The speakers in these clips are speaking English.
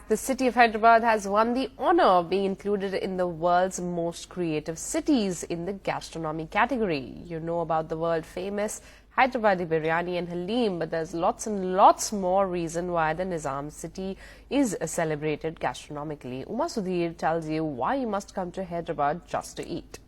The city of Hyderabad has won the honor of being included in the world's most creative cities in the gastronomy category. You know about the world famous Hyderabadi biryani and Halim, but there's lots and lots more reason why the Nizam city is celebrated gastronomically. Uma Sudhir tells you why you must come to Hyderabad just to eat.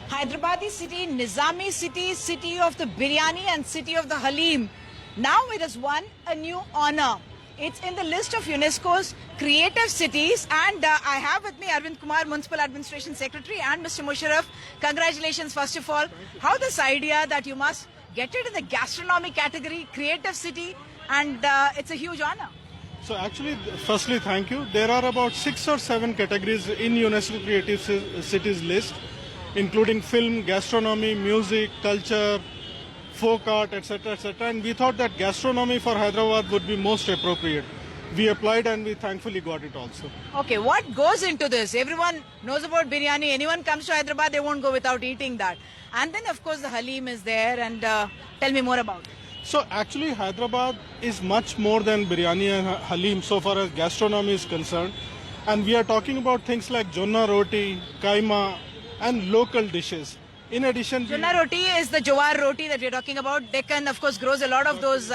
Hyderabadi city, Nizami city, city of the biryani and city of the Halim. Now it has won a new honor. It's in the list of UNESCO's creative cities, and I have with me Arvind Kumar, Municipal Administration Secretary, and Mr. Musharraf. Congratulations, first of all. How this idea that you must get it in the gastronomy category, creative city, and it's a huge honor. So actually, firstly, thank you. There are about 6 or 7 categories in UNESCO Creative Cities list, including film, gastronomy, music, culture, folk art, etc., etc. And we thought that gastronomy for Hyderabad would be most appropriate. We applied and we thankfully got it also. Okay, what goes into this? Everyone knows about biryani. Anyone comes to Hyderabad, they won't go without eating that. And then, of course, the Halim is there. And tell me more about it. So actually, Hyderabad is much more than biryani and Halim so far as gastronomy is concerned. And we are talking about things like jonna roti, kaima, and local dishes. In addition, Jonna roti is the jowar roti that we're talking about. Deccan, of course, grows a lot of those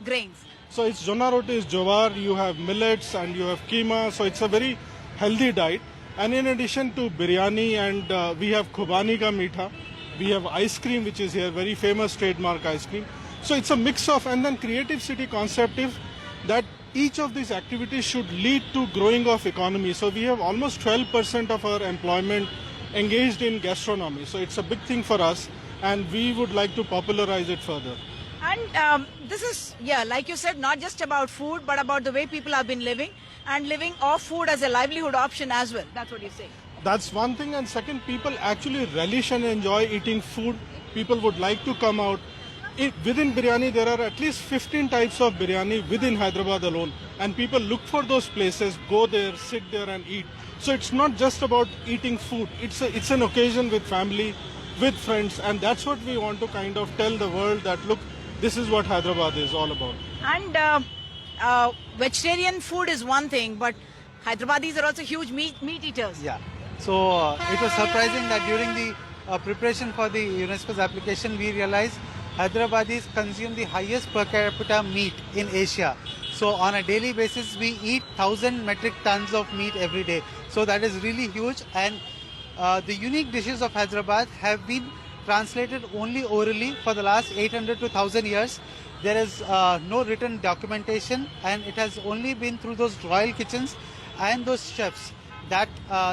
grains. So it's jonna roti is jowar, you have millets and you have keema. So it's a very healthy diet. And in addition to biryani, and we have khubani ka meetha. We have ice cream, which is here, very famous trademark ice cream. So it's a mix of, and then creative city concept is that each of these activities should lead to growing of economy. So we have almost 12% of our employment engaged in gastronomy. So it's a big thing for us, and we would like to popularize it further. And this is, yeah, like you said, not just about food, but about the way people have been living, and living off food as a livelihood option as well. That's what you say. That's one thing. And second, people actually relish and enjoy eating food. People would like to come out. Within biryani, there are at least 15 types of biryani within Hyderabad alone. And people look for those places, go there, sit there and eat. So it's not just about eating food. It's an occasion with family, with friends. And that's what we want to kind of tell the world that, look, this is what Hyderabad is all about. And vegetarian food is one thing, but Hyderabadis are also huge meat eaters. Yeah. So it was surprising that during the preparation for the UNESCO's application, we realized Hyderabadis consume the highest per capita meat in Asia. So on a daily basis, we eat 1,000 metric tons of meat every day. So that is really huge. And the unique dishes of Hyderabad have been translated only orally for the last 800 to 1,000 years. There is no written documentation, and it has only been through those royal kitchens and those chefs that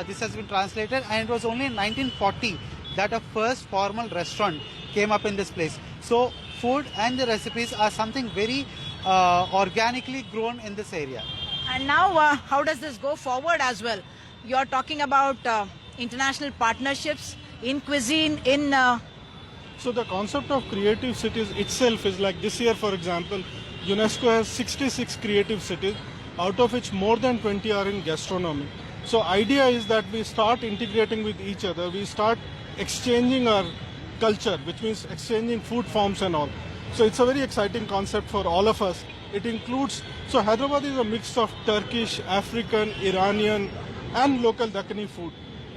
this has been translated. And it was only in 1940 that a first formal restaurant came up in this place. So food and the recipes are something very organically grown in this area. And now, how does this go forward as well? You're talking about international partnerships in cuisine, in... So the concept of creative cities itself is like this year, for example, UNESCO has 66 creative cities, out of which more than 20 are in gastronomy. So idea is that we start integrating with each other, we start exchanging our culture, which means exchanging food forms and all. So it's a very exciting concept for all of us. It includes, so Hyderabad is a mix of Turkish, African, Iranian and local Dakkani food.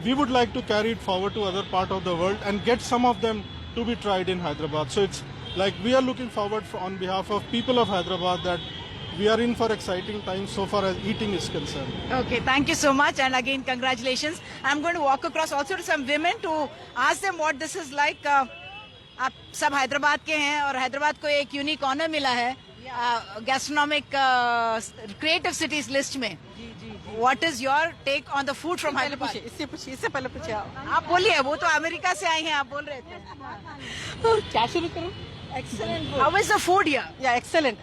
We would like to carry it forward to other part of the world and get some of them to be tried in Hyderabad. So it's like we are looking forward on behalf of people of Hyderabad that we are in for exciting times so far as eating is concerned. Okay, thank you so much, and again congratulations. I'm going to walk across also to some women to ask them what this is like. आप सब हैदराबाद के हैं और हैदराबाद को एक unique honour मिला है gastronomic creative cities list में. What is your take on the food from Hyderabad? इससे पहले पूछे आप बोलिए, वो तो अमेरिका से आई हैं, आप बोल रहे थे. क्या शुरू करूं? Excellent. How is the food here? Yeah, excellent.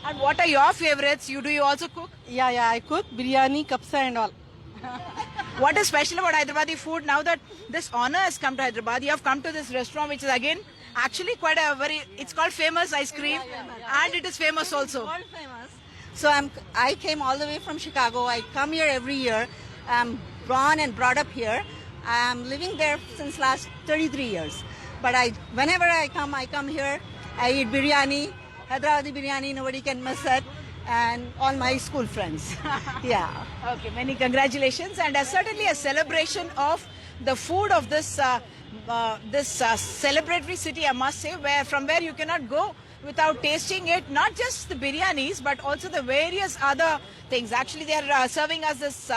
And what are your favorites? Do you also cook? Yeah, I cook biryani, kapsa and all. What is special about Hyderabadi food now that this honor has come to Hyderabad? You have come to this restaurant, which is again actually quite a it's called Famous Ice Cream, and it is famous also. World famous. So I came all the way from Chicago. I come here every year. I'm born and brought up here. I'm living there since last 33 years. But whenever I come here. I eat biryani, Hyderabadi biryani. Nobody can miss it. and all my school friends. Yeah. Okay, many congratulations, and certainly a celebration of the food of this celebratory city, I must say, from where you cannot go without tasting it. Not just the biryanis, but also the various other things. Actually, they are serving us this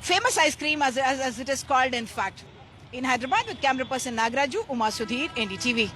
famous ice cream, as it is called, in fact. In Hyderabad, with camera person Nagraju, Uma Sudhir, NDTV.